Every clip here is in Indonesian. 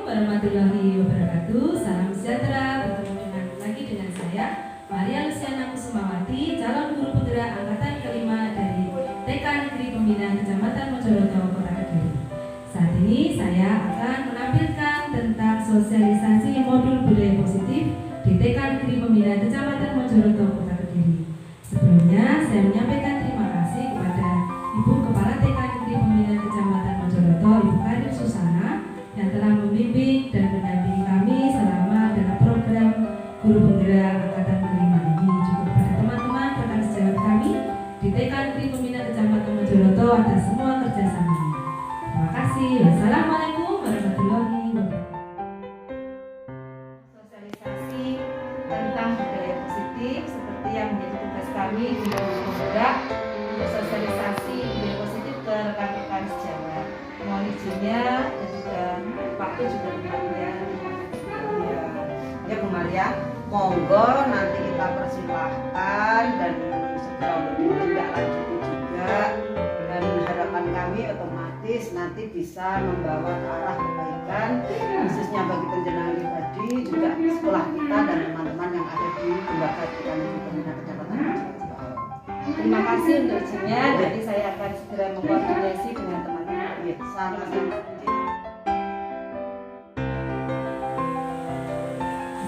warahmatullahi wabarakatuh. Salam sejahtera. Bertemu lagi dengan saya Maria Luciana Kusumawati, calon guru penggerak angkatan kelima dari TK Negeri Pembinaan Kecamatan Mojoroto, Kota Kediri. Saat ini saya akan menampilkan tentang sosialisasi modul budaya positif di TK Negeri Pembinaan Kecamatan Mojoroto, Kota Kediri. Sebelumnya saya menyampaikan terima kasih kepada Ibu Kepala TK Negeri Pembinaan Kecamatan Mojoroto, Ibu Karim Susana, yang telah membimbing dan mendampingi kami selama dalam program guru penggerak angkatan kelima ini. Juga kepada teman-teman rekan sejawat kami di TK Negeri Pembinaan Kecamatan Mojoroto atas semua kerjasamanya. Terima kasih. Wassalamualaikum warahmatullahi wabarakatuh. Sosialisasi tentang budaya positif seperti yang menjadi tugas kami di guru penggerak, sosialisasi budaya positif ke rekan-rekan sejawat. Mohon izinnya dan juga waktu juga tempatnya. Ya Bu Maria, monggo nanti kita persilahkan dan segera bertindak lanjuti juga, dan harapan kami otomatis nanti bisa membawa ke arah kebaikan khususnya bagi penjenengan pribadi, juga sekolah kita dan teman-teman yang ada di lembaga TK Negeri Pembinaan Kecamatan Mojoroto. Terima kasih untuk izinnya. Jadi saya akan segera mengkoordinasi dengan teman-teman. Sama-sama.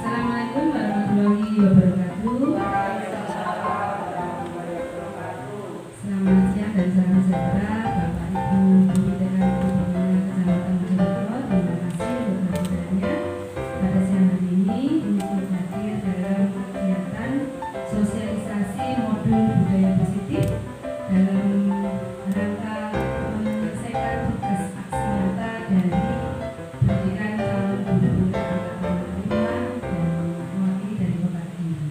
Assalamualaikum warahmatullahi wabarakatuh. Selamat siang dan salam sejahtera Bapak Ibu guru TK Negeri Pembinaan Kecamatan Mojoroto. Terima kasih untuk kehadirannya pada siang hari ini untuk hadir dalam kegiatan sosialisasi modul budaya positif dalam rangka menyelesaikan tugas aksi nyata dari pendidikan calon guru penggerak angkatan kelima dan mewakili dari Kota Kediri.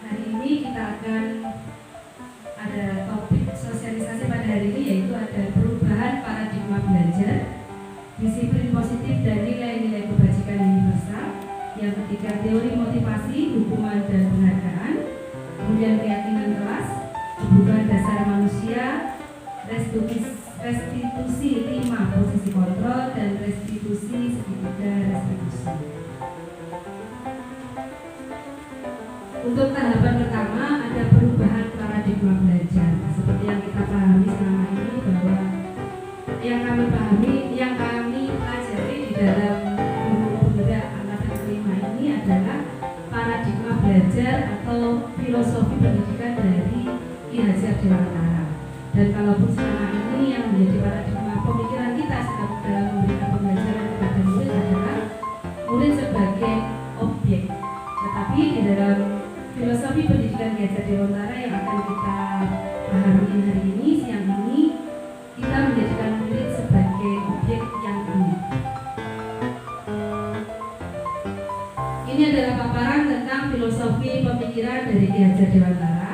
Hari ini kita akan ada topik sosialisasi pada hari ini, yaitu ada perubahan paradigma belajar, disiplin positif dan nilai-nilai kebajikan universal. Yang ketiga, teori motivasi, hukuman dan penghargaan. Kemudian keyakinan kelas, kebutuhan dasar manusia, restitusi 5 posisi kontrol, dan restitusi segitiga restitusi. Untuk tahapan pertama ada perubahan paradigma belajar. Seperti yang kita pahami selama ini, bahwa yang kami pelajari di dalam guru penggerak angkatan kelima ini adalah paradigma belajar atau filosofi pendidikan dari Ki Hajar Dewantara. Dan kalaupun selama ini yang menjadi paradigma pemikiran kita dalam memberikan pembelajaran kepada murid adalah murid sebagai objek, tetapi di dalam filosofi pendidikan Ki Hajar Dewantara yang akan kita pahami hari ini, siang ini, kita menjadikan murid sebagai objek yang unik. Ini adalah paparan tentang filosofi pemikiran dari Ki Hajar Dewantara.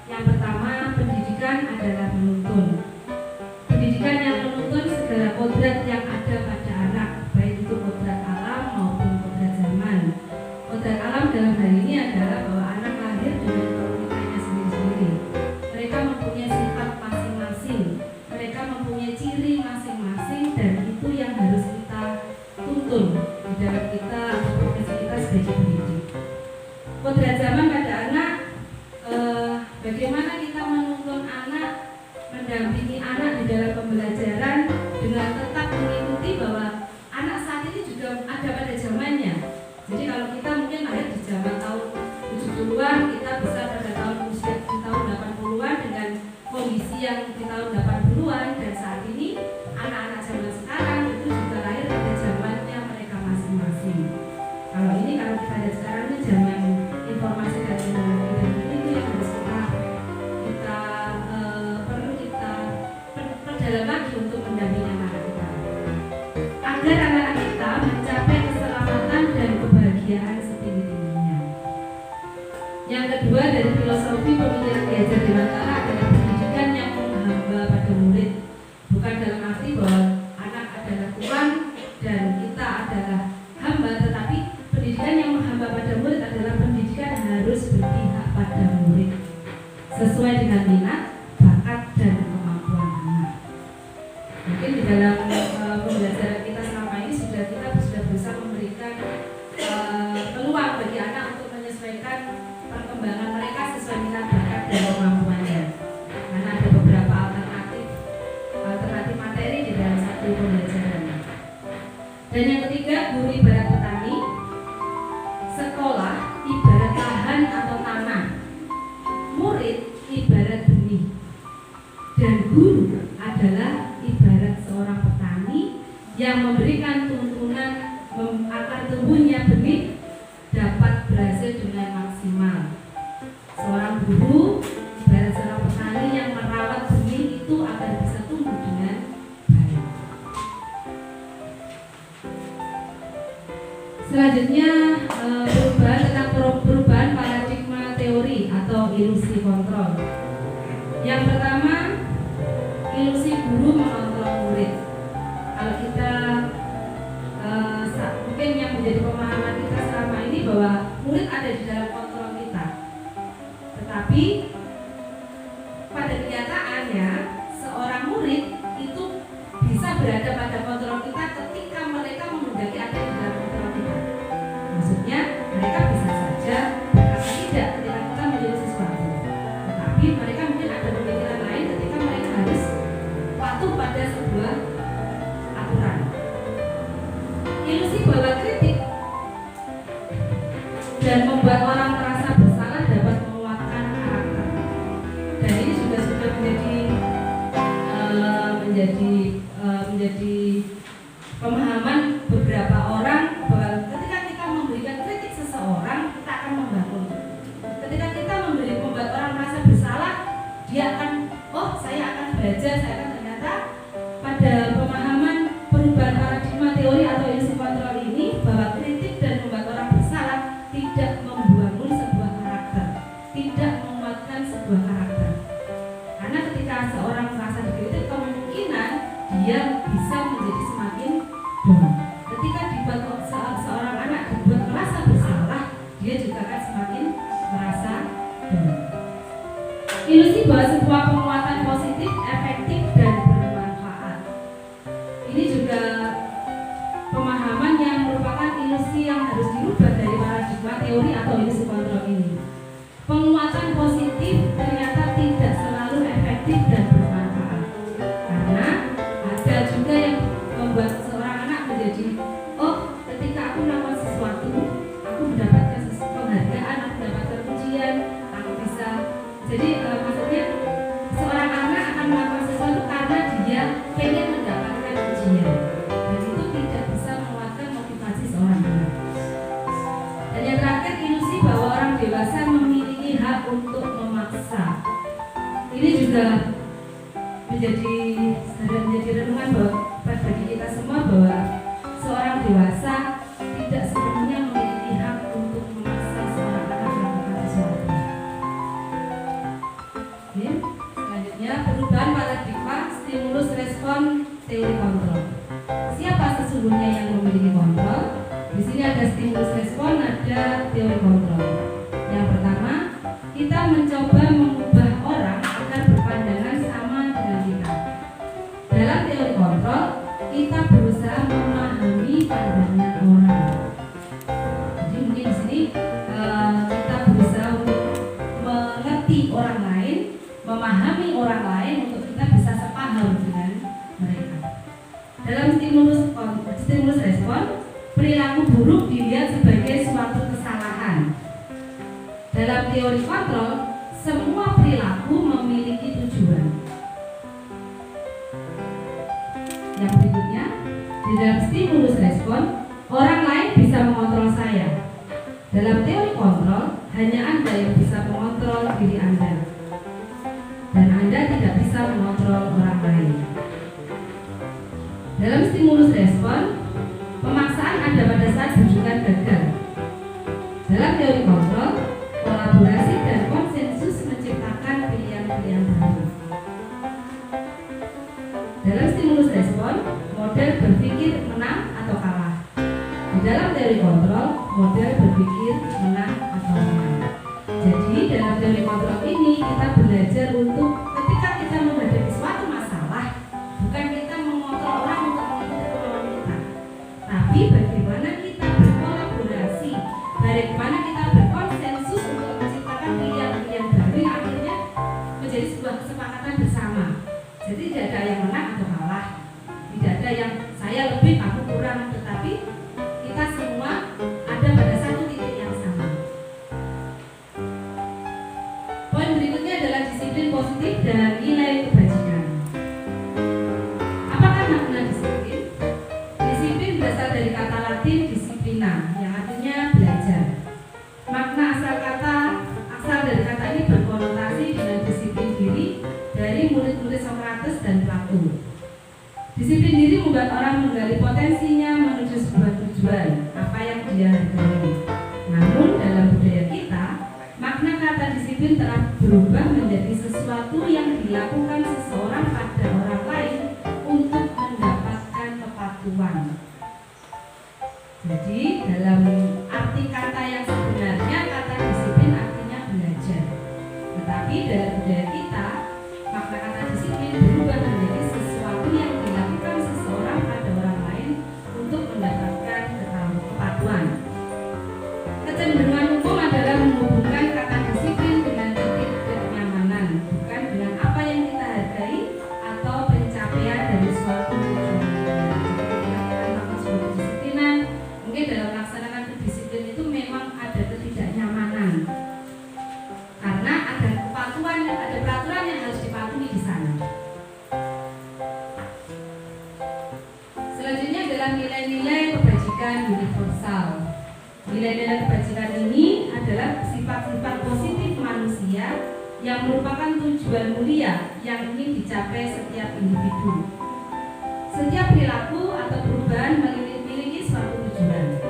Yang pertama, pendidikan adalah menuntun. Pendidikan yang menuntun segala kodrat yang ada pada anak, baik itu kodrat alam maupun kodrat zaman. Kodrat alam dalam hal ini adalah bahwa anak lahir dengan keunikannya sendiri-sendiri. Mereka mempunyai sifat masing-masing, mereka mempunyai ciri masing-masing, dan itu yang harus kita tuntun di dalam kita atau profesi kita sebagai pendidik. Kodrat zaman pada anak, bagaimana kita menuntun anak, mendampingi anak di dalam pembelajaran dengan tetap mengikuti bahwa anak saat ini juga ada pada zamannya. Jadi kalau kita mungkin lahir di zaman tahun 70-an, kita bisa pada tahun usia di tahun 80-an dengan kondisi yang di tahun 80-an, dan saat ini anak-anak zaman sekarang itu juga lahir pada zamannya mereka masing-masing. Kalau ini kalau kita lihat sekarang ini zaman informasi dan teknologi, dan itu yang harus perlu kita perdalam lagi untuk mendampingi anak kita, agar anak kita mencapai keselamatan dan kebahagiaan setinggi-tingginya. Yang kedua, dari filosofi pemikiran Ki Hajar Dewantara adalah pendidikan yang menghamba pada murid. Bukan dalam arti bahwa anak adalah Tuhan dan kita adalah hamba, tetapi pendidikan yang menghamba pada murid adalah pendidikan harus berpihak pada murid sesuai dengan minat, bakat, dan kemampuan anak. Dan yang ketiga, guru ibarat petani, sekolah ibarat lahan atau tanah, murid ibarat benih, dan guru adalah ibarat seorang petani yang memberikan tuntunan agar tumbuhnya benih dapat berhasil dengan maksimal. Seorang guru ibarat seorang petani yang merawat benih itu agar bisa tumbuh dengan baik. Selanjutnya perubahan paradigma teori atau ilusi kontrol. Yang pertama, ilusi guru mengontrol murid. Kalau kita mungkin yang menjadi pemahaman kita selama ini bahwa murid ada di dalam kontrol kita, tetapi pada kenyataannya seorang murid itu bisa berada pada kontrol kita ketika mereka menghendaki ada di dalam kontrol kita. Maksudnya mereka bisa saja berkata tidak ketika kita menjadi sesuatu, tetapi mereka mungkin ada pemikiran lain ketika mereka harus patuh pada sebuah aturan. Ilusi bahwa kritik dan membuat orang merasa bersalah dapat menguatkan karakter. Dan ini juga sudah menjadi pemahaman beberapa orang bahwa ketika kita memberikan kritik seseorang, kita akan membangun. Ketika kita membuat orang merasa bersalah, dia akan, oh saya akan belajar, saya akan ternyata pada pemahaman perubahan paradigma teori atau ilusi kontrol ini bahwa kritik dan membuat orang bersalah tidak membangun sebuah karakter, tidak menguatkan sebuah karakter. Karena ketika seorang merasa dikritik, kemungkinan dia bisa menjadi semakin down. Ketika dibuat seorang anak dibuat merasa bersalah, dia juga akan semakin merasa down. Ilusi bahwa sebuah penguatan positif, efektif dan bermanfaat. Ini juga pemahaman yang merupakan ilusi yang harus dirubah dari paradigma teori atau ilusi kontrol ini. Penguatan positif ternyata tidak selalu efektif dan bermanfaat, karena ada juga yang membuat seorang anak menjadi, oh ketika aku melakukan sesuatu, aku mendapatkan penghargaan, aku mendapatkan pujian, aku bisa. Jadi maksudnya seorang anak akan melakukan sesuatu karena dia pengen mendapatkan pujian, dan itu tidak bisa menguatkan motivasi seorang anak. Dan yang terakhir, ilusi bahwa orang dewasa memiliki hak untuk memaksa. Ini juga menjadi renungan bagi kita semua bahwa seorang dewasa tidak sepenuhnya memiliki hak untuk memaksa seorang anak melakukan sesuatu. Oke. Selanjutnya, perubahan paradigma stimulus respon teori kontrol. Siapa sesungguhnya yang memiliki kontrol? Di sini ada stimulus respon, ada teori kontrol. Yang pertama, kita mencoba mengubah orang agar berpandangan sama dengan kita. Dalam teori kontrol, kita berusaha memahami pandangan orang. Jadi mungkin di sini kita berusaha untuk mengerti orang lain, memahami orang lain untuk kita bisa sepaham dengan mereka. Dalam stimulus respon, perilaku buruk dilihat sebagai suatu kesalahan. Dalam teori kontrol, semua perilaku memiliki tujuan. Yang berikutnya, di dalam stimulus respon, orang lain bisa mengontrol saya. Dalam teori kontrol, hanya Anda yang bisa mengontrol diri Anda, dan Anda tidak bisa mengontrol orang lain. Dalam stimulus respon, pemaksaan ada pada saat bujukan gagal. Dalam teori kontrol, kolaborasi dan konsensus menciptakan pilihan-pilihan baru. Dalam stimulus respon, model berpikir menang atau kalah. Di dalam teori kontrol, model berpikir menang atau kalah. Jadi dalam teori kontrol ini kita belajar untuk ketika kita menghadapi suatu masalah, bukan kita mengontrol orang untuk mengikuti kemauan kita, tapi bagaimana kita berkolaborasi, bagaimana kita berkonsensus untuk menciptakan pilihan-pilihan baru yang akhirnya menjadi sebuah kesepakatan bersama. Jadi tidak ada yang menang atau kalah, tidak ada yang saya lebih kamu kurang, tetapi murid-murid Sokrates dan Plato. Disiplin diri membuat orang menggali potensinya menuju sebuah tujuan, apa yang dia hargai. Namun dalam budaya kita, makna kata disiplin telah berubah menjadi sesuatu yang dilakukan seseorang pada orang lain untuk mendapatkan kepatuhan. Jadi dalam arti kata yang sebenarnya kata disiplin artinya belajar. Tetapi dalam budaya kita, makna kata disiplin berubah menjadi sesuatu yang dilakukan seseorang pada orang lain untuk mendapatkan kepatuhan. Kecenderungan umum adalah menghubungkan kata disiplin dengan ketidaknyamanan, bukan dengan apa yang kita hargai atau pencapaian dari suatu tujuan. Mungkin dalam melaksanakan kedisiplinan itu memang ada ketidaknyamanan karena ada kepatuhan, ada peraturan yang harus dipatuhi di sana. Selanjutnya adalah nilai-nilai kebajikan universal. Nilai-nilai kebajikan ini adalah sifat-sifat positif manusia yang merupakan tujuan mulia yang ingin dicapai setiap individu. Setiap perilaku atau perubahan memiliki suatu tujuan.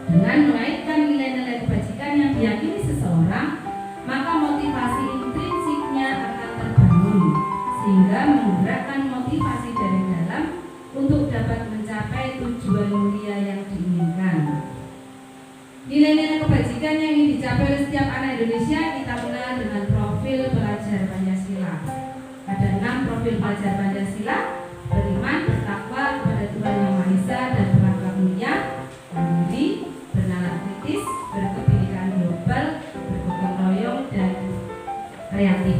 Dengan mengaitkan nilai-nilai kebajikan yang diyakini seseorang, maka motivasi intrinsiknya akan terbangun, sehingga menggerakkan motivasi dari dalam untuk dapat mencapai tujuan mulia yang diinginkan. Nilai-nilai kebajikan yang ingin dicapai oleh setiap anak Indonesia kita kenal dengan profil pelajar Pancasila. Ada 6 profil pelajar Pancasila: beriman, bertakwa kepada Tuhan Yang Maha Esa dan berakhlak mulia, mandiri, bernalar kritis, berkebinekaan global, bergotong royong, dan kreatif.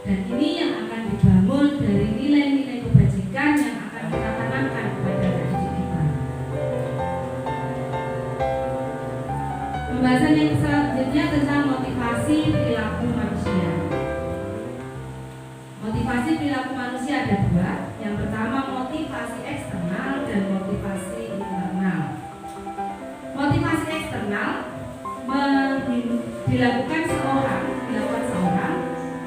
Dan ini yang akan dibangun dari nilai-nilai kebajikan yang akan kita tanamkan kepada anak didik kita. Pembahasan yang selanjutnya tentang motivasi perilaku manusia. Motivasi perilaku manusia ada 2. Yang pertama motivasi eksternal dan motivasi internal. Motivasi eksternal dilakukan seorang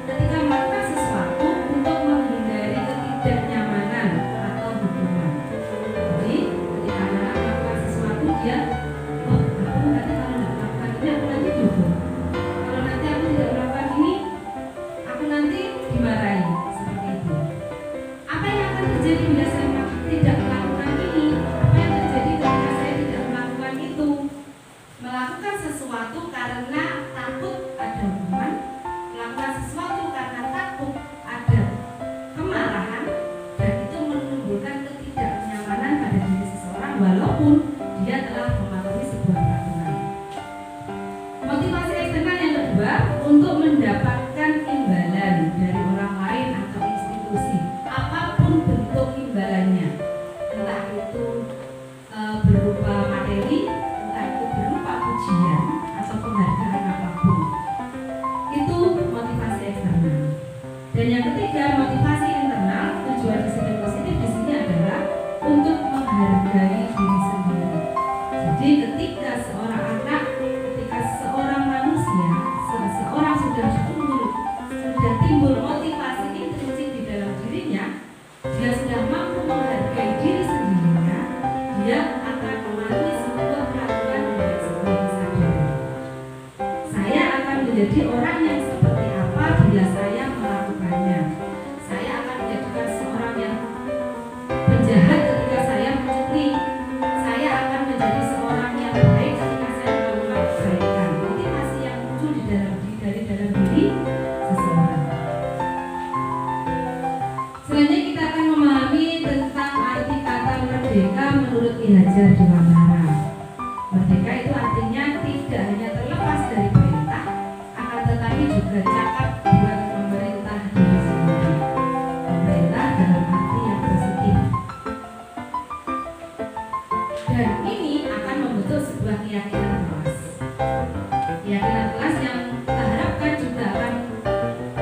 ketika melakukan sesuatu untuk menghindari ketidaknyamanan atau hukuman. Jadi ketika anak melakukan sesuatu dia, aku nanti kalau tidak melakukan ini aku nanti dihukum. Kalau nanti aku tidak melakukan ini, aku nanti dimarahi. Seperti itu. Apa yang akan terjadi bila saya tidak melakukan ini? Apa yang terjadi ketika saya tidak melakukan itu? Melakukan sesuatu karena takut ada hukuman, melakukan sesuatu karena takut ada kemarahan, dan itu menimbulkan ketidaknyamanan pada diri seseorang walaupun dia telah mematuhi sebuah peraturan. Motivasi eksternal yang kedua untuk mendapatkan imbalan dari orang lain atau institusi, apapun bentuk imbalannya, entah itu berupa materi, entah itu berupa pujian atau penghargaan apapun. Itu motivasi eksternal. Dan yang ketiga, motivasi internal. Tujuan disiplin positif di sini adalah untuk menghargai diri sendiri. Jadi ketika seorang anak, ketika seorang manusia, seseorang sudah timbul motivasi intrinsik di dalam dirinya, dia sudah mampu menghargai diri sendirinya, dia akan mematuhi sebuah peraturan dengan sebuah kesadaran. Saya akan menjadi orang yang seperti apa bila saya melakukannya. Saya akan menjadikan seorang yang penjahat ketika saya mencuri. Saya akan menjadi seorang yang baik ketika saya melakukan kebaikan. Motivasi yang muncul dari dalam diri seseorang. Selanjutnya kita akan memahami tentang arti kata merdeka menurut Ki Hajar Dewantara. Merdeka itu artinya tidak hanya terlepas dari perintah, akan tetapi juga cakap buat memerintah diri sendiri. Pemerintah dalam arti yang positif. Dan ini akan membentuk sebuah keyakinan kelas. Keyakinan kelas yang kita harapkan juga akan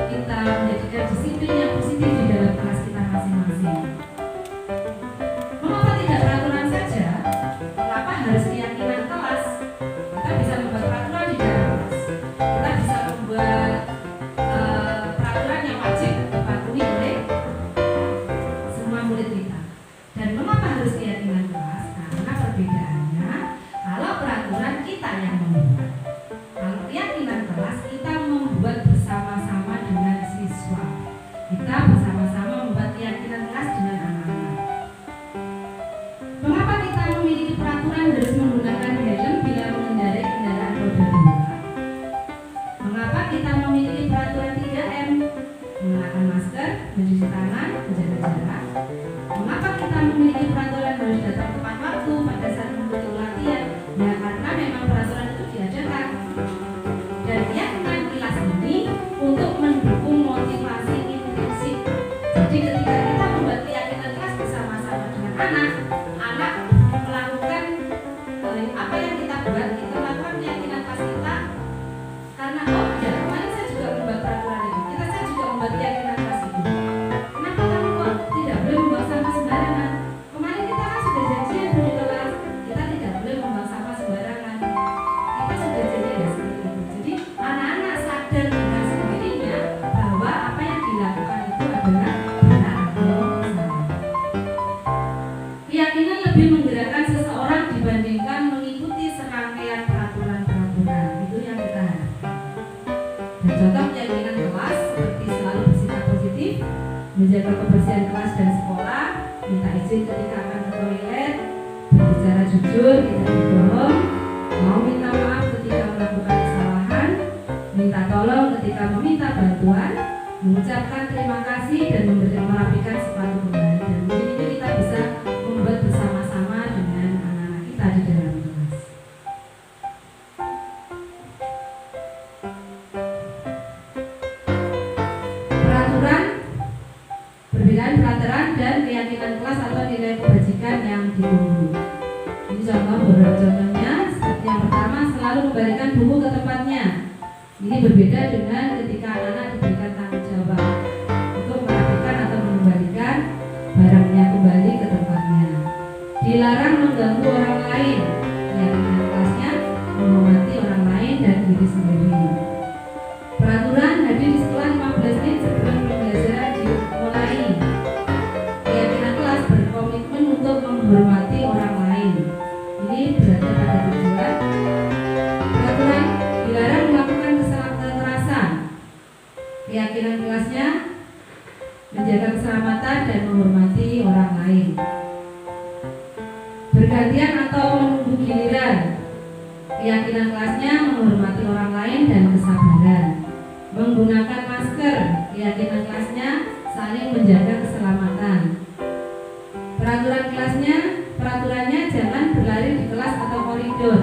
kita menjadikan disiplin yang positif di dalam kelas kita masing-masing. Mengapa tidak peraturan saja? Mengapa harus keyakinan kelas? Kita bisa membuat peraturan di dalam kelas. Kita bisa membuat peraturan yang wajib dipatuhi oleh kelas dengan anak-anak. Mengapa kita memiliki peraturan harus menggunakan helm bila mengendarai kendaraan roda 2? Mengapa kita memiliki peraturan 3M? Mengenakan masker, mencuci tangan, menjaga jarak. Mengapa kita memiliki peraturan harus datang tepat waktu pada saat mengikuti latihan? Ya karena memang peraturan itu diadakan. Dan keyakinan kelas ini untuk mendukung motivasi intrinsik. Jadi ketika kita membuat keyakinan kelas bersama-sama dengan anak melakukan apa yang kita buat, kita melakukan keyakinan kelas kita. Karena kemarin saya juga membuat peraturan ini. Saya juga membuat keyakinan kelas itu. Kenapa kamu kok tidak boleh membuang sampah sembarangan? Kemarin kita kan sudah janjian di kelas, kita tidak boleh membuang sampah sembarangan. Kita sudah janjian seperti itu. Jadi anak-anak sadar dengan sendirinya bahwa apa yang dilakukan itu adalah benar atau salah. Keyakinan lebih menggerakkan seseorang dibandingkan mengikuti serangkaian peraturan-peraturan. Itu yang kita harapkan. Dan contoh keyakinan kelas seperti selalu bersikap positif, menjaga kebersihan kelas dan sekolah, minta izin ketika akan ke toilet, berbicara jujur, tidak berbohong, mau minta maaf ketika melakukan kesalahan, minta tolong ketika meminta bantuan, mengucapkan terima kasih dan merapikan sepatu kembali. Dan mungkin itu kita bisa membuat bersama-sama dengan anak-anak kita di dalam kelas. Perbedaan peraturan dan keyakinan kelas atau nilai kebajikan yang ditunggu. Ini contoh, beberapa contohnya. Seperti yang pertama, selalu membalikan buku ke tempatnya. Ini berbeda dengan ketika anak-anak diberikan tanggung jawab untuk merapikan atau mengembalikan barangnya kembali ke tempatnya. Dilarang mengganggu orang lain. Keyakinan kelasnya menghormati orang lain dan diri sendiri. Peraturan hadir di sekolah 15 menit sebelum pembelajaran dimulai. Keyakinan kelas berkomitmen untuk menghormati orang lain. Ini berada pada tujuan. Peraturan dilarang melakukan kekerasan. Keyakinan kelasnya menjaga keselamatan dan menghormati orang lain. Bergantian atau menunggu giliran. Keyakinan kelasnya menghormati orang lain dan kesabaran. Menggunakan masker, keyakinan kelasnya saling menjaga keselamatan. Peraturannya jangan berlari di kelas atau koridor.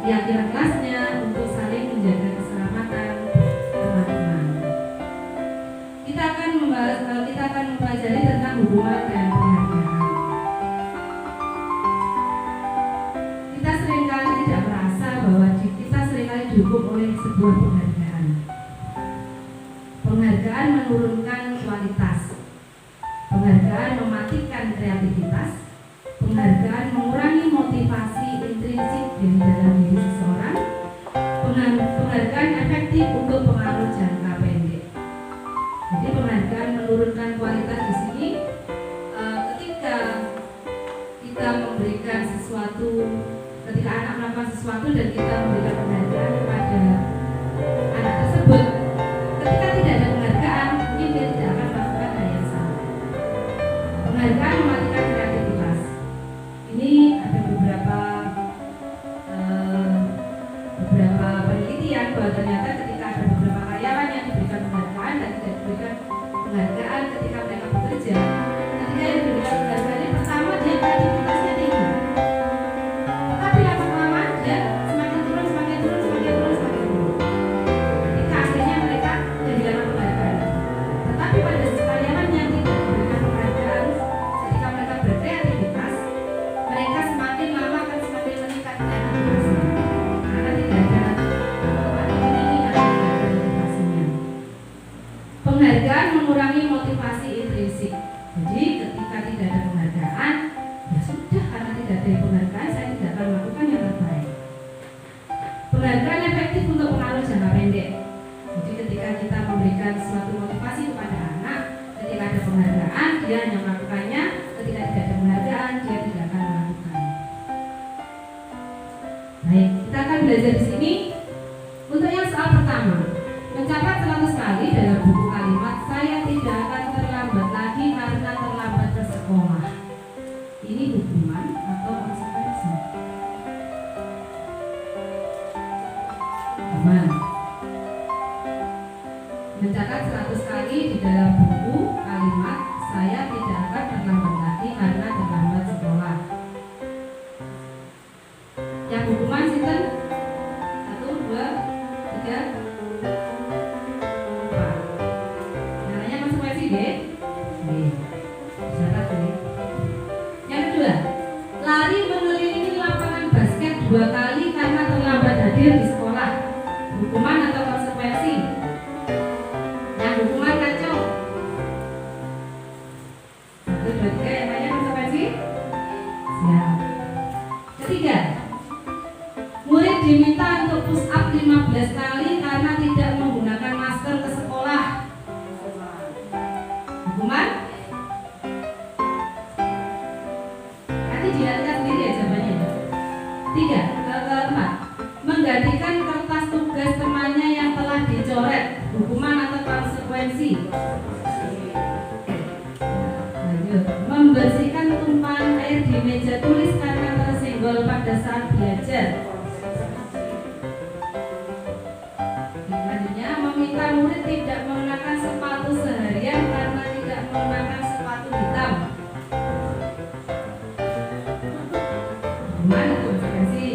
Keyakinan kelasnya untuk saling menjaga keselamatan teman-teman. Kita akan mempelajari tentang hubungan dan penghargaan. Kita seringkali tidak merasa bahwa kita seringkali dihukum oleh sebuah penghargaan. Penghargaan menurunkan kualitas. Penghargaan mematikan kreativitas. Penghargaan mengurangi motivasi intrinsik dari dalam diri seseorang. Penghargaan efektif untuk pengaruh jangka pendek. Jadi penghargaan menurunkan kualitas di sini ketika kita memberikan sesuatu, ketika anak melakukan sesuatu dan kita memberikan penghargaan kepada anak tersebut. Ketika tidak ada penghargaan, mungkin dia tidak akan melakukan hal yang sama. Penghargaan mematikan kreativitas. Ini ada beberapa penelitian bahwa ternyata ketika ada beberapa karyawan yang diberikan penghargaan dan tidak diberikan penghargaan ketika mereka bekerja, ketika yang diberikan penghargaan ini pertama dia kreativitasnya tinggi, tapi lama-lama dia semakin turun. Ketika akhirnya mereka kehilangan penghargaan. Tetapi pada karyawan yang tidak diberikan penghargaan, ketika mereka berkreativitas, mereka semakin lama akan semakin meningkat kreativitasnya karena tidak ada motivasinya. Penghargaan mengurangi motivasi intrinsik. Jadi ketika tidak ada penghargaan, ya sudah, karena tidak ada penghargaan saya tidak akan melakukan yang terbaik. Penghargaan efektif untuk pengaruh jangka pendek. Jadi ketika kita memberikan suatu motivasi kepada anak, ketika ada penghargaan dia hanya melakukannya, ketika tidak ada penghargaan dia tidak akan melakukan. Baik, kita akan belajar di sini. Untuk yang soal pertama, mencatat 100 kali dalam buku kalimat saya tidak akan terlambat lagi karena terlambat 2, 3 yang lainnya konsekuensi? Siap. Ketiga, murid diminta untuk push up 15 kali karena tidak menggunakan masker ke sekolah. Hukuman? Nanti dilihatkan sendiri ya jawabannya. 3, keempat, menggantikan kertas tugas temannya yang telah dicoret. Hukuman atau konsekuensi? Lanjut. Membersihkan tumpahan air di meja tulis karena tersenggol pada saat belajar. Selanjutnya, meminta murid tidak mengenakan sepatu seharian karena tidak mengenakan sepatu hitam. Hukuman atau konsekuensi?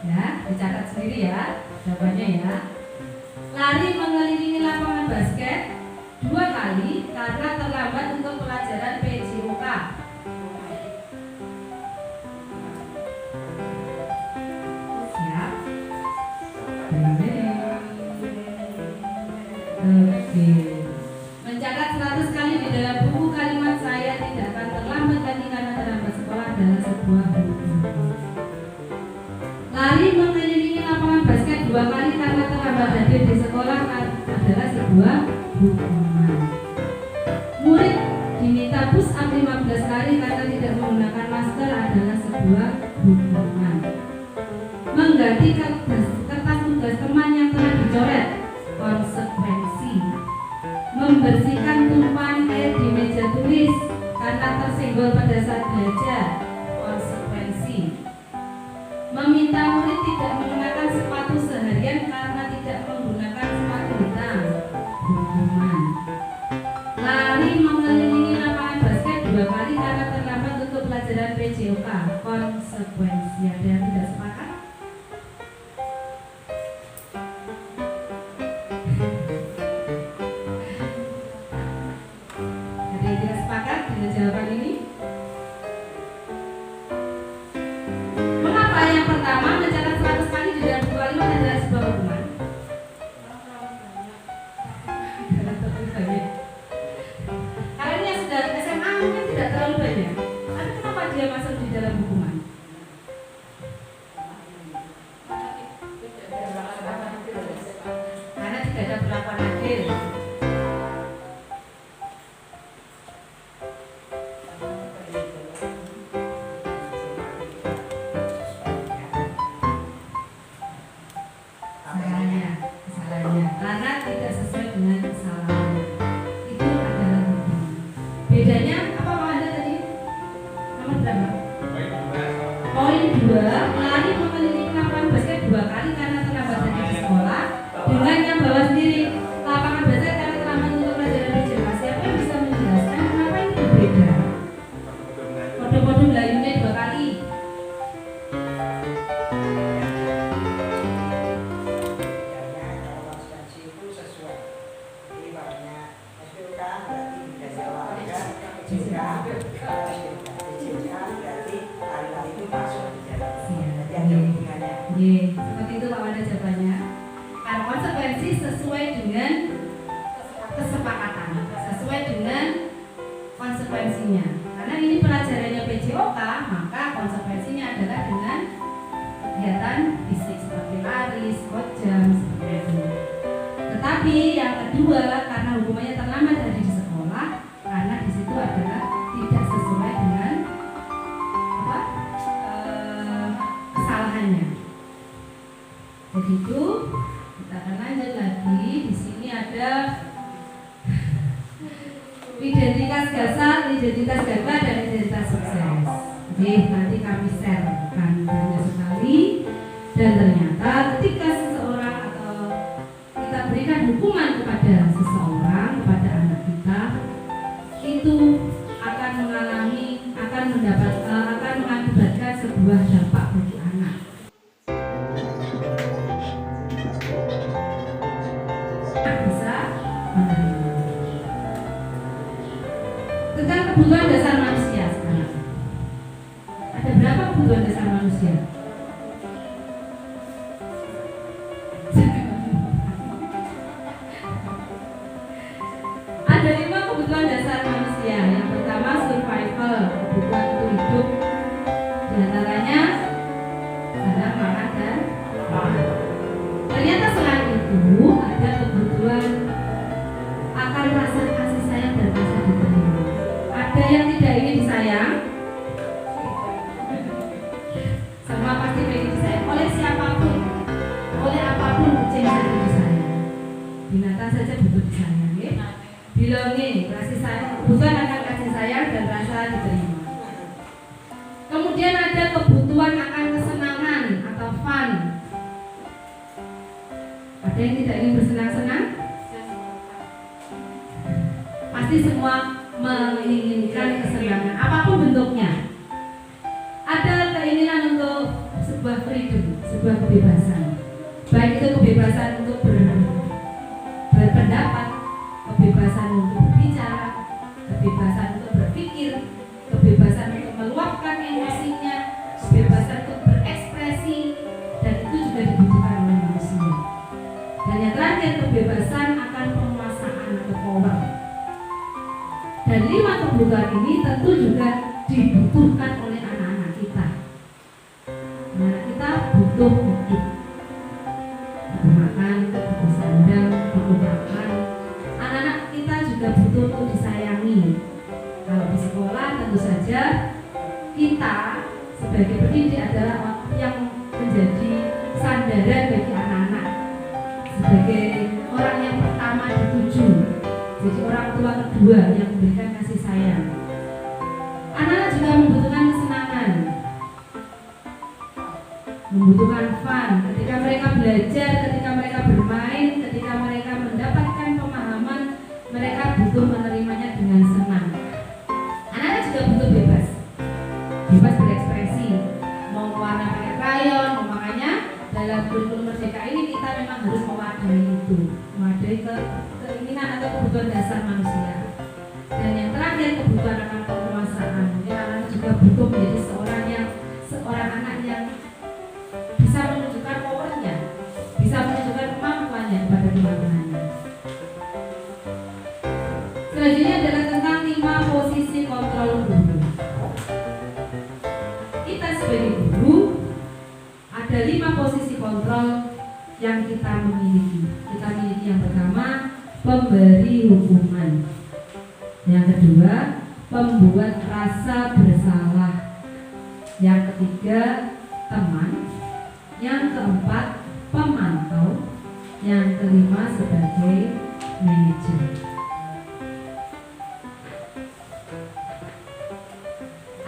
Ya, dicatat sendiri ya jawabannya ya. Lari mengelilingi lapangan basket 2 kali karena terlambat untuk pelajaran PJOK. Siap. Oke. Mencatat 100 kali di dalam buku kalimat saya tidak akan terlambat lagi karena terlambat sekolah adalah sebuah hukuman. Lari mengelilingi lapangan basket 2 kali karena terlambat hadir di sekolah adalah sebuah hukuman. Murid diminta push up 15 kali karena tidak menggunakan masker adalah sebuah hukuman. Mengganti kertas tugas teman yang telah dicoret, konsekuensi. Membersihkan tumpahan air di meja tulis karena tersenggol pada saat belajar, konsekuensi. Meminta murid tidak mengenakan sepatu seharian karena tidak menggunakan sepatu hitam, hukuman. Lari mengelilingi lapangan basket 2 kali karena terlambat untuk pelajaran PJOK, konsekuensi. Ada yang tidak sepakat? Ada yang tidak sepakat dengan jawaban ini? Mengapa yang pertama mencatat 100 kali di dalam buku kalimat adalah sebuah hukuman? Karena ini yang sudah SMA mungkin tidak terlalu banyak. Tapi kenapa dia masuk di dalam hukuman? Karena tidak ada perlakuan adil. Kesalahannya karena tidak sesuai dengan kesalahan itu adalah hukuman. Bedanya apa Pak Anda tadi? Nomor berapa? Poin 2, lari mengelilingi lapangan basket 2 kali karena terlambat hadir di sekolah. Dengan yang bawah sendiri, lapangan basket karena terlambat untuk pelajaran PJOK. Siapa yang bisa menjelaskan kenapa ini berbeda? Kode-kode melayunya 2 kali. Seperti itu Pak Wanda jawabannya. Karena konsekuensi sesuai dengan kesepakatan, sesuai dengan konsekuensinya. Karena ini pelajarannya PJOK, maka konsekuensinya adalah dengan kegiatan fisik seperti lari, sport jam, seperti itu. Tetapi yang kedua, karena hukumannya terlambat hadir di sekolah, karena di situ adalah tidak sesuai dengan kesalahannya. Begitu, kita akan lanjut lagi. Di sini ada identitas gagal, dan identitas sukses. Jadi nanti kami share kan banyak sekali. Dan ternyata ketika seseorang atau kita berikan hukuman kepada seseorang, kepada anak kita, itu akan mengakibatkan sebuah dampak bagi anak. Bisa menerima. Tentang kebutuhan dasar manusia sekarang. Ada berapa kebutuhan dasar manusia? binatang saja butuh disayangi. Belonging, kasih sayang, kebutuhan akan kasih sayang dan rasa diterima. Kemudian ada kebutuhan akan kesenangan atau fun. Ada yang tidak ingin bersenang-senang? Pasti semua menginginkan kesenangan, apapun bentuknya. Ada keinginan untuk sebuah freedom, sebuah kebebasan. Baik itu kebebasan untuk berpendapat, kebebasan untuk berbicara, kebebasan untuk berpikir, kebebasan untuk meluapkan emosinya, kebebasan untuk berekspresi, dan itu juga dibutuhkan oleh manusia. Dan yang terakhir, kebebasan akan penguasaan atau power. Dan 5 kebutuhan ini tentu juga dibutuhkan oleh anak-anak kita. Anak kita butuh hidup, butuh makan, butuh sandang, butuh makan. Anak-anak kita juga butuh untuk disayangi. Kalau di sekolah tentu saja kita sebagai pendidik adalah yang menjadi sandaran bagi anak-anak, sebagai orang yang pertama dituju, jadi orang tua kedua yang memberikan kasih sayang. Anak-anak juga membutuhkan kesenangan, membutuhkan fun. Ketika mereka belajar, ketika mereka bermain, ketika mereka mendapatkan pemahaman, mereka butuh menerimanya dengan senang. Anak-anak juga butuh bebas, bebas berekspresi, mau warna pakai krayon. Makanya dalam kurikulum Merdeka ini kita memang harus mewadahi itu, mewadahi keinginan atau kebutuhan dasar manusia. Dan yang terakhir, kebutuhan akan penguasaan. Mungkin anak juga butuh menjadi seorang anak yang bisa menunjukkan powernya, bisa menunjukkan kemampuannya kepada teman-temannya. Selanjutnya adalah tentang 5 posisi kontrol guru. Kita sebagai guru ada 5 posisi kontrol yang kita miliki. Kita miliki yang pertama, pemberi hukuman. Yang kedua, pembuat rasa bersalah. Yang ketiga, teman. Yang keempat, pemantau. Yang kelima, sebagai manajer.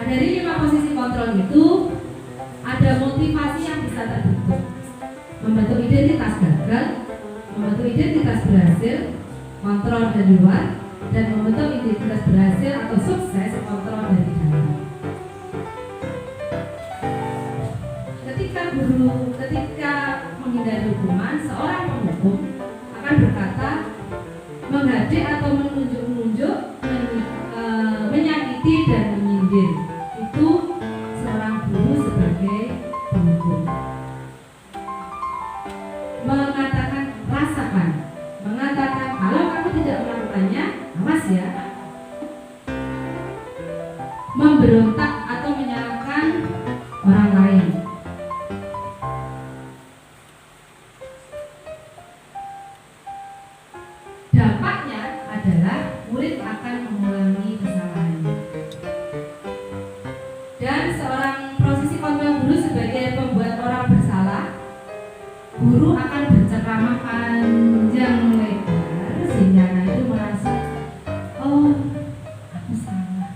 Dari 5 posisi kontrol itu ada motivasi yang bisa terbentuk, membentuk identitas gagal, membentuk identitas berhasil, kontrol dari luar, dan membentuk identitas berhasil atau sukses, kontrol dari dalam. Ketika menghindari hukuman, seorang penghukum akan berkata, menghadik atau menunjuk-nunjuk, menyakiti dan menyindir. Itu seorang guru sebagai penghukum. Mengatakan, rasakan, mengatakan kalau kamu tidak melakukannya, awas ya. Memberontak atau menyalahkan orang lain. Dampaknya adalah murid akan mengulangi kesalahannya. Dan seorang posisi kontrol guru sebagai pembuat orang bersalah, guru akan berceramah panjang lebar sehingga anak itu merasa, oh aku salah,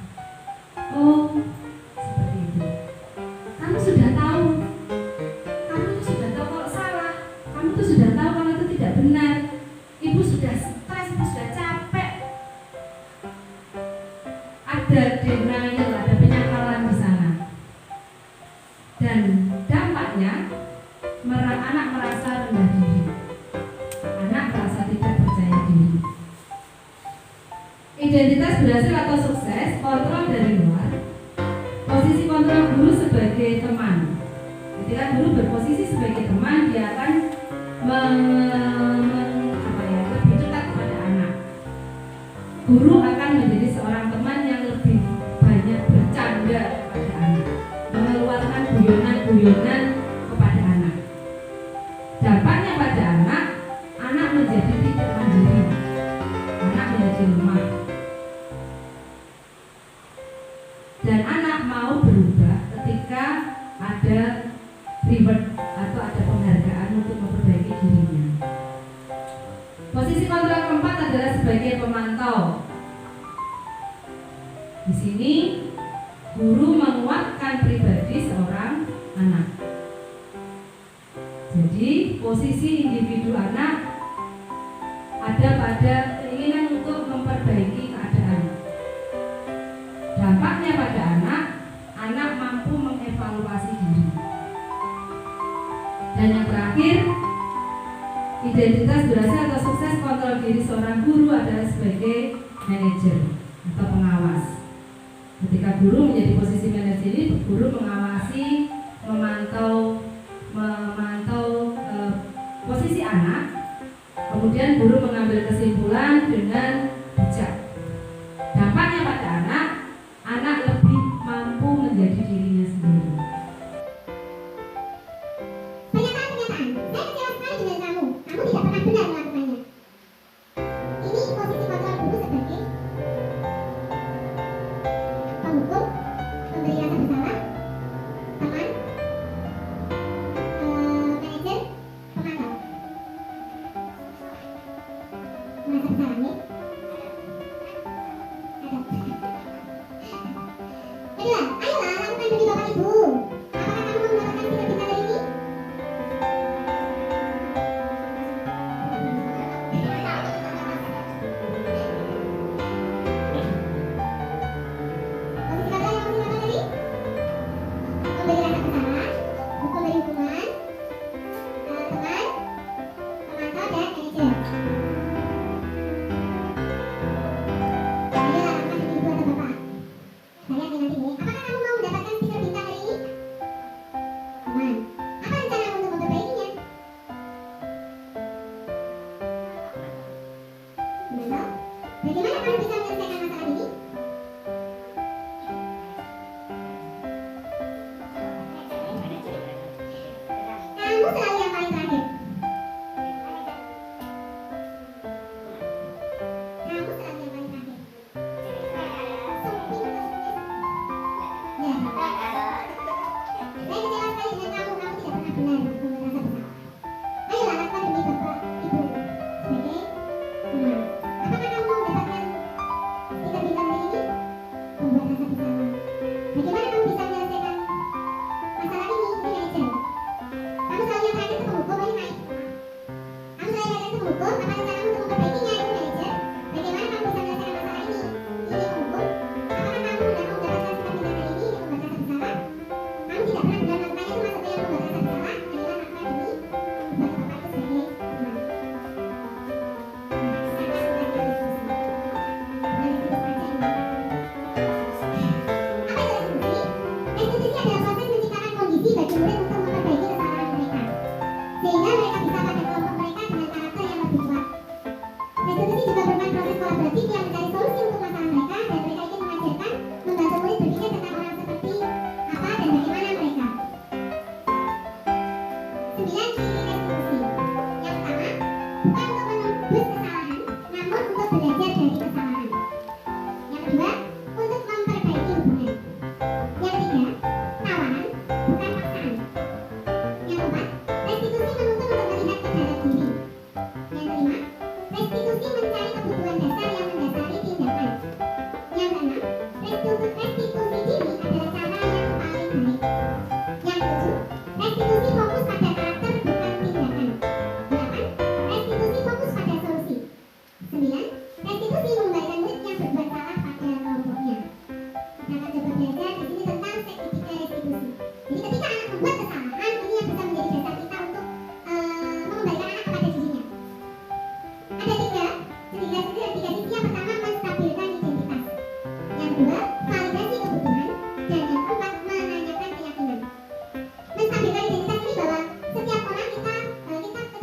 oh seperti itu. Kamu sudah tahu kalau salah, kamu tuh sudah tahu kalau itu tidak benar. Ibu sudah stres, ibu sudah capek. Ada denial, ada penyangkalan di sana. Dan dampaknya anak merasa rendah diri, anak merasa tidak percaya diri. Identitas berhasil atau sukses, kontrol dari luar. Posisi kontrol guru sebagai teman. Ketika guru berposisi sebagai teman, dia akan lebih dekat kepada anak. Guru akan menjadi seorang teman yang lebih banyak bercanda kepada anak, mengeluarkan guyonan-guyonan kepada anak. Dampaknya pada anak menjadi tidak mandiri, anak menjadi lemah, dan anak mau berubah ketika ada reward atau ada penghargaan untuk memperbaiki dirinya. Posisi Posisi kontrol keempat adalah sebagai pemantau. Di sini guru menguatkan pribadi seorang anak. Jadi posisi individu anak ada pada keinginan untuk memperbaiki keadaan. Dampaknya pada anak mampu mengevaluasi diri. Dan yang terakhir, identitas berhasil atau sukses kontrol diri seorang guru adalah sebagai manajer atau pengawas. Ketika guru menjadi posisi manajer ini, guru mengawasi, memantau posisi anak, kemudian guru mengambil kesimpulan dengan bijak. Dampaknya pada anak lebih mampu menjadi dirinya sendiri. Pernyataan-pernyataan, saya kecewa sekali dengan kamu. Kamu tidak pernah benar melakukannya. Ini posisi kontrol guru sebagai penghukum, pemberi rasa bersalah, teman, manajer, pemantau. Merasa bersalah nih? Kedua, ayolah lakukan demi Bapak Ibu. Apakah kamu mau mendapatkan bintang-bintang dari ini? Posisi kedua yang posisi kedua tadi? Pemberi rasa bersalah, hukum dari hukuman, teman, pemantau, dan manajer. Ayolah lakukan demi Ibu atau Bapak. Saya yakin nanti nih, apakah kamu mau mendapatkan stiker bintang hari ini? Teman, apa rencanamu untuk memperbaikinya? Pemantau, bagaimana kamu bisa menyelesaikan masalah ini? Kamu selalu yang paling terakhir. Kamu selalu yang paling terakhir. Ya. Saya kecewa sekali dengan kamu. Kamu tidak pernah benar membuat rasa bersalah. Ayolah lakukan demi Bapak Ibu sebagai teman. Apakah kamu mau mendapatkan stiker bintang hari ini? Membuat rasa bersalah. Bagaimana kamu bisa menyelesaikan masalah ini? Ini manajer. Kamu selalu yang terakhir itu penghukum, ini naik. Kamu selalu yang terakhir itu penghukum. Apa rencanamu untuk memperbaikinya? Itu manajer. Bagaimana kamu bisa menyelesaikan masalah ini? Ini penghukum. Apakah kamu sudah mau mendapatkan stiker bintang hari ini? Ini membuat rasa bersalah. Kamu tidak pernah benar melakukannya, itu maksudnya yang membuat rasa bersalah. Ayolah lakukan demi membuat Bapak itu sebagai teman. Sangat luar biasa diskusi. Boleh ditutup aja ini. Apa itu restitusi? Restitusi adalah proses menciptakan kondisi bagi murid untuk memperbaiki kesalahan mereka, sehingga mereka bisa pada kelompok mereka dengan karakter yang lebih kuat. Restitusi juga merupakan proses kolaboratif yang mencari solusi untuk masalah mereka, dan mereka ingin mengajarkan, membantu murid berpikir tentang orang seperti apa dan bagaimana mereka. 9 ciri restitusi. Yang pertama, bukan untuk menebus kesalahan, namun untuk belajar dari kesalahan. Yang kedua, untuk memperbaiki hubungan. Yang ketiga, tawaran, bukan paksaan. Yang keempat, restitusi menuntut untuk melihat terhadap diri. Yang kelima, restitusi mencari kebutuhan dasar yang mendasari tindakan. Yang keenam, restitusi diri adalah cara yang paling baik. Yang ketujuh, restitusi fokus pada karakter bukan tindakan. 8, restitusi fokus pada solusi. 9, restitusi mengembalikan murid yang berbuat salah pada kelompoknya. Kita akan coba belajar di sini tentang segitiga restitusi. Jadi ketika anak membuat kesalahan, ini yang bisa menjadi dasar kita untuk mengembalikan anak kepada dirinya. Ada tiga sisi. Yang pertama, menstabilkan identitas. Yang kedua, validasi kebutuhan. Dan yang keempat, menanyakan keyakinan. Menstabilkan identitas ini bahwa setiap orang ketika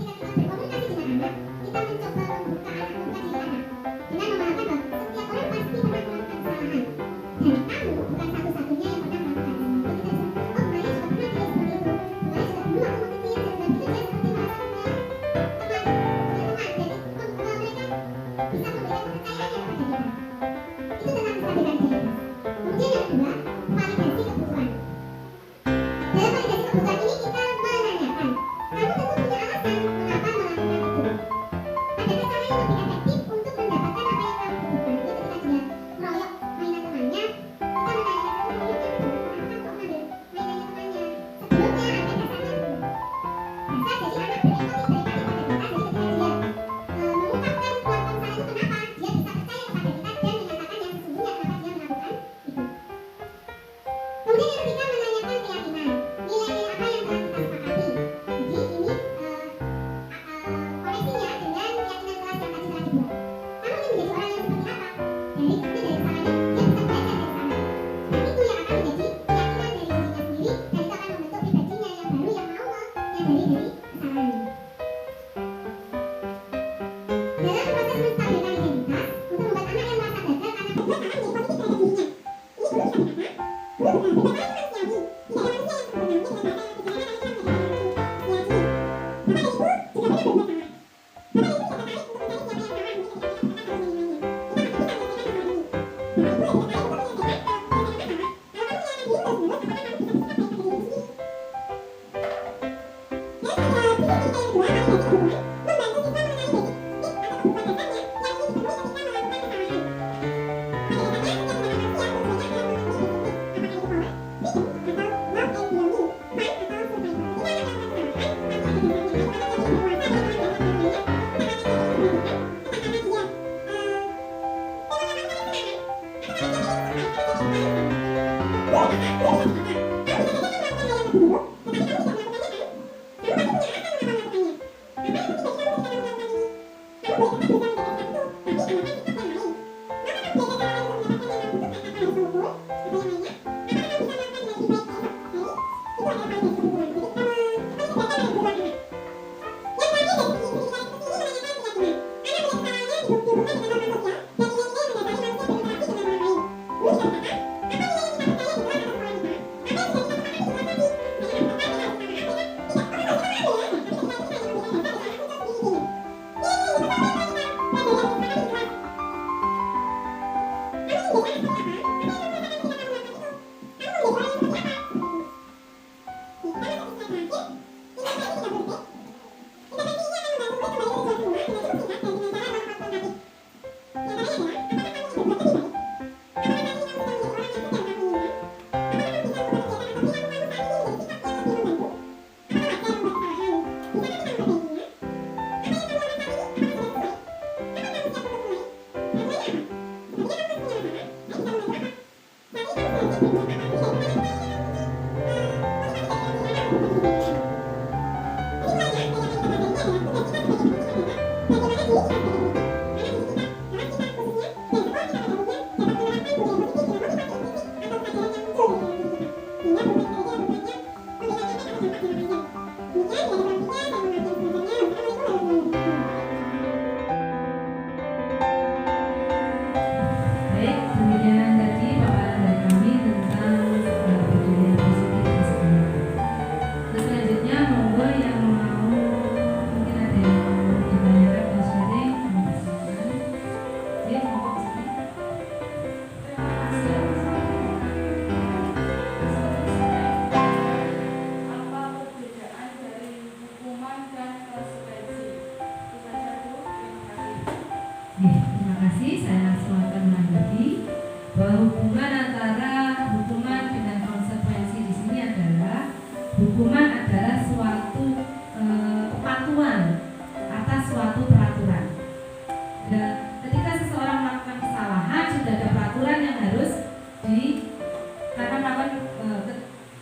kita berkomunikasi dengan anak, kita mencoba membuka diri anak dengan memahami bahwa setiap orang pasti pernah melakukan kesalahan. Dan kamu bukan satu-satunya yang pernah melakukan. Jadi kita bisa, oh Maya juga pernah dia seperti itu. Maya juga dulu waktu kecil dan begitu dia seperti merasa punya teman. Jadi mereka bisa memberikan kepercayaan kepada kita. Itu tentang menstabilkan identitas. Kemudian yang kedua, validasi kebutuhan. Dalam validasi kebutuhan ini kita menanyakan, kamu tentu punya alasan mengapa melakukan itu. Adakah Dalam proses menstabilkan identitas, untuk membuat anak yang merasa gagal karena kedua menjadi positif terhadap dirinya. Ini perlu kita katakan, perbedaan manusiawi. Tidak ada manusia yang sempurna, mungkin dengan bahasa yang sederhana kami bisa membedakan manusia. Ya, gini. Bapak dan Ibu juga benar berbuat salah. Bapak dan Ibu tidak tertarik untuk mencari siapa yang salah, mungkin ketika kita harus menilainya. Kita masih bisa menyelesaikan masalah ini. Bapak Ibu tidak tertarik untuk menyelesaikan masalah ini. Bapak Ibu lebih tertarik untuk menyelesaikan kalau kamu menyelesaikan diri tersebut, apakah kamu bisa bersikap baik kepada diri sendiri? Dan ada ciri-ciri yang kedua, kami yakin hubungan, membantu siswa mengenali basic atau kebutuhan dasarnya yang ingin dipenuhi ketika melakukan kesalahan. Pada dasarnya, setiap tindakan manusia tujuannya adalah memenuhi basic needs, apakah itu power, freedom, atau love and belonging, fun atau survival. Ketika anak melakukan kesalahan, maka pada dasarnya dia Baik, demikian tadi paparan dari kami tentang budaya positif di sekolah. Nah, selanjutnya monggo yang mau, mungkin ada yang mau ditanyakan atau sharing, silakan. Ya, monggo ke sini. Apa perbedaan dari hukuman dan konsekuensi? Itu saja Bu, terima kasih. Terima kasih. Saya langsung akan menanggapi bahwa hubungan antara hukuman dengan konsekuensi di sini adalah hukuman adalah suatu kepatuhan atas suatu peraturan. Dan ketika seseorang melakukan kesalahan sudah ada peraturan yang harus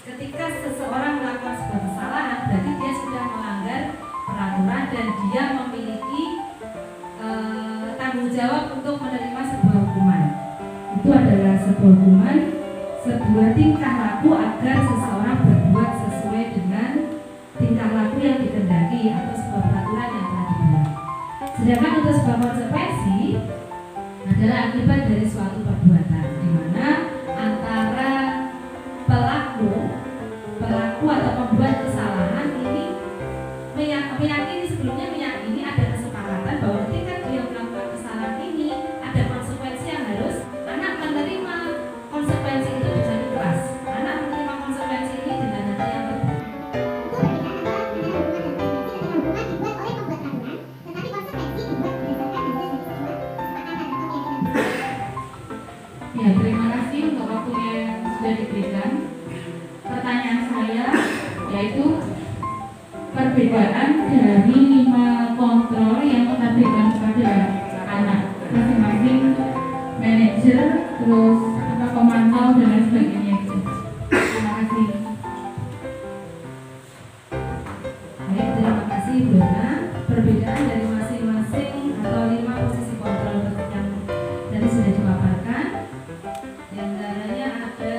ketika seseorang melakukan sebuah kesalahan berarti dia sudah melanggar peraturan dan dia memiliki tanggung jawab untuk menerima sebuah hukuman. Itu adalah sebuah hukuman, sebuah tingkah laku agar seseorang berbuat sesuai dengan tingkah laku yang dikehendaki atau sebuah peraturan yang telah dibuat. Sedangkan untuk sebuah konsekuensi adalah akibat dari suatu perbuatan, di mana antara pelaku atau pembuat kesalahan ini meyakini sebelumnya meyakini ada kesepakatan bahwa ketika dia melakukan kesalahan ini ada konsekuensi yang harus anak menerima konsekuensi itu dengan ikhlas. Anak menerima konsekuensi ini dengan hati yang terbuka. Ya, terima kasih untuk waktu yang sudah diberikan. Pertanyaan saya yaitu perbedaan dari 5 kontrol yang kita berikan kepada anak, masing-masing manajer, terus pemantau dan lain sebagainya itu. Terima kasih. Baik, terima kasih Bu Ana. Perbedaan dari masing-masing atau 5 posisi kontrol yang tadi sudah dipaparkan, di antaranya ada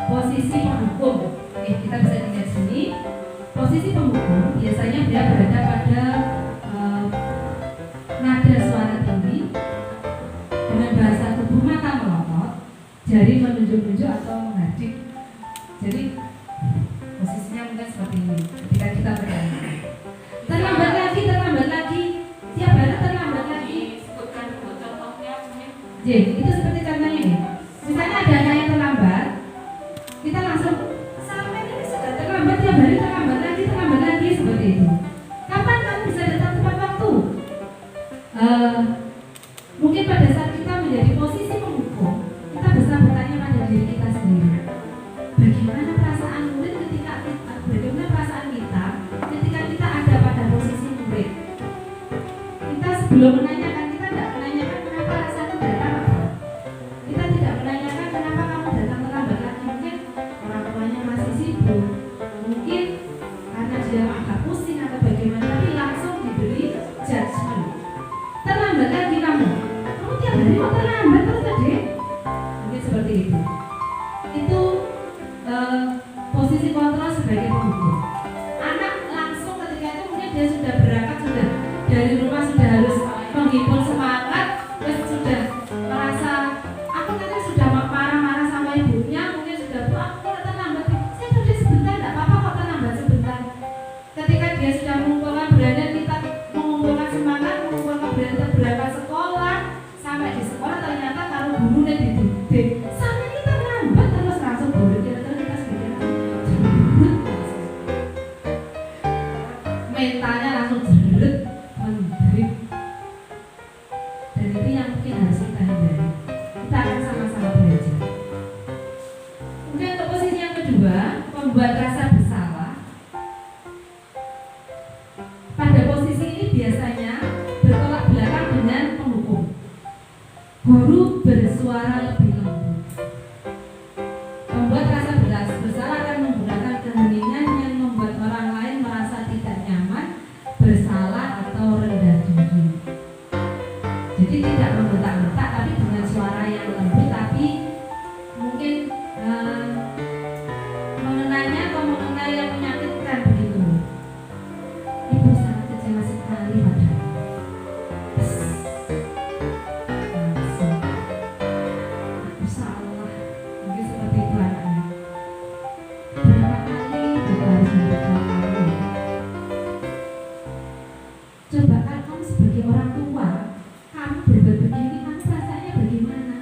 posisi penghukum. Kita bisa lihat sini. Posisi penghukum biasanya dia berada pada jari menunjuk-nunjuk atau menghadik. Jadi posisinya mungkin seperti ini ketika kita berjalan. Terlambat lagi, tiap hari terlambat lagi. Sebutkan contohnya mungkin. Jadi itu seperti contohnya ini. Misalnya ada anak yang terlambat, kita langsung sampai ini sudah terlambat, tiap hari terlambat lagi seperti itu. Kapan kamu bisa datang tepat waktu? Mungkin pada saat kita menjadi posisi penghukum, kita bisa bertanya pada diri kita sendiri. Bagaimana perasaan murid bagaimana perasaan kita ketika kita ada pada posisi murid? Kita sebelum menanyakan, kita tidak menanyakan kenapa rasanya datang apa. Kita tidak menanyakan kenapa kamu datang terlambat lagi. Mungkin orang tuanya masih sibuk, mungkin karena dia agak pusing atau bagaimana, tapi langsung diberi judgment. Terlambat lagi kamu tiap hari kok terlambat terus tadi? Mungkin seperti itu. Itu posisi kontrol sebagai penghukum. Anak langsung ketika itu mungkin dia sudah berangkat, sudah dari rumah sudah harus menghimpun semangat, terus sudah merasa aku tadi sudah marah-marah sama ibunya, mungkin sudah bu aku kok terlambat, saya tadi sebentar tidak apa-apa kok terlambat sebentar. Ketika dia sudah mengumpulkan beranda, kita mengumpulkan semangat, mengumpulkan beranda berangkat sekolah, sampai di sekolah ternyata kalau gurunya dididik sampai kita terlambat terus langsung guru kita sebagai mentalnya langsung jerit menjerit, dan itu yang mungkin harus kita hindari. Kita akan sama-sama belajar. Kemudian untuk posisi yang kedua, membuat rasa bersalah. Pada posisi ini biasanya bertolak belakang dengan penghukum. Guru bersuara lebih lembut. Membuat rasa bersalah akan menggunakan keheningan yang membuat orang lain merasa tidak nyaman, bersalah atau rendah diri. Jadi tidak membentak-bentak, tapi dengan suara yang lembut, tapi mungkin mengenanya atau mengenai yang menyakitkan begitu. Ibu sangat kecewa sekali padamu. Aku salah, mungkin seperti itu anaknya. Berapa kali Bapak harus memberitahu kamu? Coba kan kamu sebagai orang tua, kamu berbuat begini, kamu perasaannya bagaimana?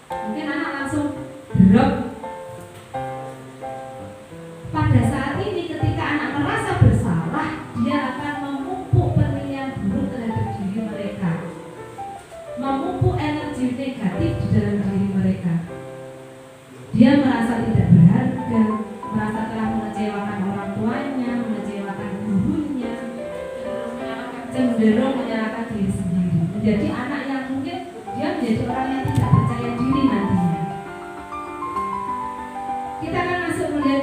Mungkin anak langsung drop. Pada saat ini ketika anak merasa bersalah, dia akan memupuk penilaian buruk terhadap diri mereka, memupuk energi negatif di dalam diri mereka. Dia merasa tidak berharga, merasa telah mengecewakan orang tuanya, mengecewakan gurunya, cenderung menyalahkan diri sendiri. Menjadi anak yang mungkin dia menjadi orang yang tidak percaya diri nantinya. Kita akan masuk melihat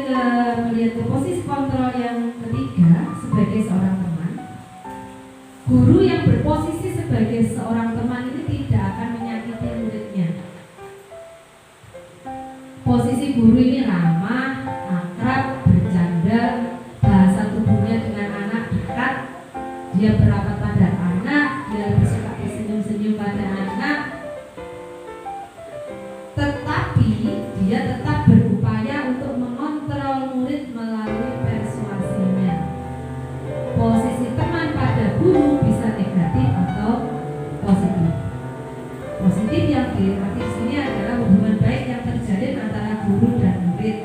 ke posisi kontrol yang ketiga sebagai seorang teman. Guru yang berposisi sebagai seorang teman ini tidak akan menyakiti muridnya. Posisi guru ini ramah, akrab, bercanda, bahasa tubuhnya dengan anak dekat, dia berapat pada anak, dia lebih suka bersenyum-senyum pada anak, tetapi dia tetap berupaya untuk mengontrol murid melalui persuasinya. Posisi teman pada guru bisa negatif atau positif. Positif yang diarti di sini adalah hubungan baik yang terjalin antara guru dan murid.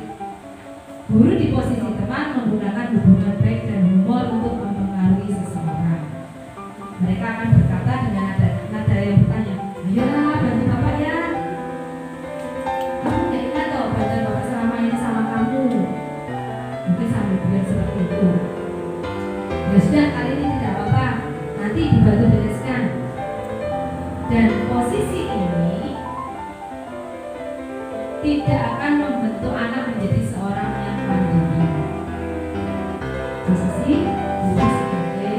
Guru di posisi teman menggunakan hubungan baik dan humor untuk mempengaruhi seseorang. Mereka akan berkata dengan nada yang bertanya, ayolah bantu bapak ya. Kamu gak ingat toh bantu bapak selama ini sama kamu. Mungkin sambil bilang seperti itu. Ya sudah, kali ini tidak apa-apa, nanti ibu bantu bereskan. Dan posisi ini tidak akan membentuk anak menjadi seorang yang mandiri. Posisi guru sebagai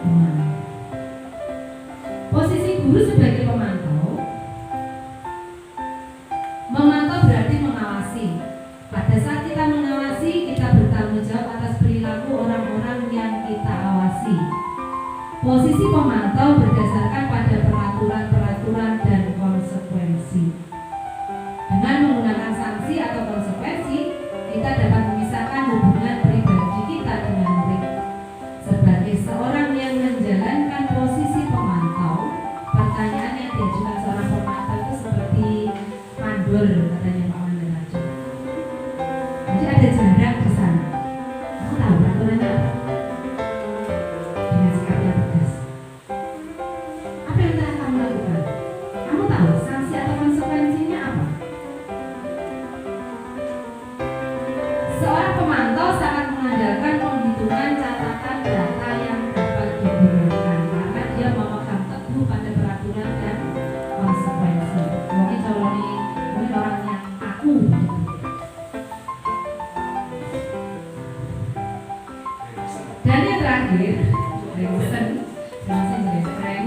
pemantau. Posisi guru sebagai pemantau. Memantau berarti mengawasi. Pada saat kita mengawasi, kita bertanggung jawab atas perilaku orang-orang yang kita awasi. Posisi pemantau berdasarkan pada peraturan-peraturan dan konsekuensi. sanksi atau konsekuensi, kita dapat memisahkan hubungan pribadi kita dengan murid. Sebagai seorang yang menjalankan posisi pemantau, pertanyaan yang diajukan seorang pemantau itu seperti mandor, katanya Pak Mandalajo. Jadi ada jarak di sana. Aku tahu aturannya apa? Dengan sikap yang tegas. Apa yang telah kamu lakukan? Kamu tahu sanksi atau konsekuensinya apa? Seorang pemantau sangat mengandalkan penghitungan catatan data yang dapat digunakan karena dia memegang teguh pada peraturan dan konsekuensi. Mungkin orang yang aku. Dan yang terakhir, Rengsen, Rengsen Reng,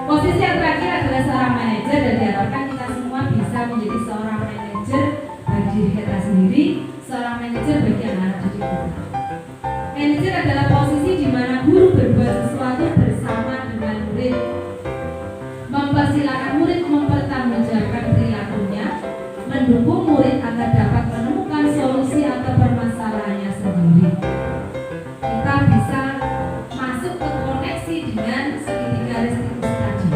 posisi yang terakhir adalah seorang manajer dan diharapkan kita semua bisa menjadi seorang manajer bagi diri kita sendiri, seorang manajer bagi anak didik kita. Manajer adalah posisi di mana guru berbuat sesuatu bersama dengan murid, mempersilahkan murid mempertanggungjawabkan perilakunya, mendukung murid agar dapat menemukan solusi atau permasalahannya sendiri. Kita bisa masuk ke koneksi dengan segitiga restitusi tadi.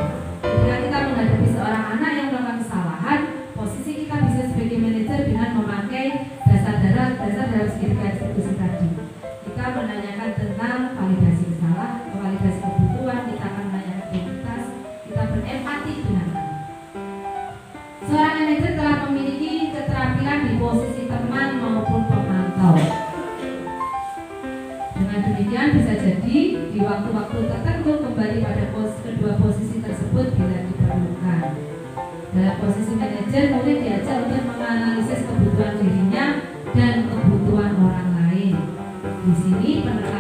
Ketika kita menghadapi seorang anak yang melakukan kesalahan, posisi kita bisa sebagai manajer dengan memakai dasar dalam segitiga restitusi tadi. Kita menanyakan tentang validasi validasi kebutuhan, kita akan menanyakan identitas, kita berempati dengan anak. Seorang manajer telah memiliki keterampilan di posisi teman maupun pemantau. Dengan demikian bisa jadi di waktu-waktu tertentu kembali pada kedua posisi tersebut bila diperlukan. Dalam posisi manajer, murid diajak untuk menganalisis kebutuhan dirinya dan kebutuhan orang lain. Di sini penekanan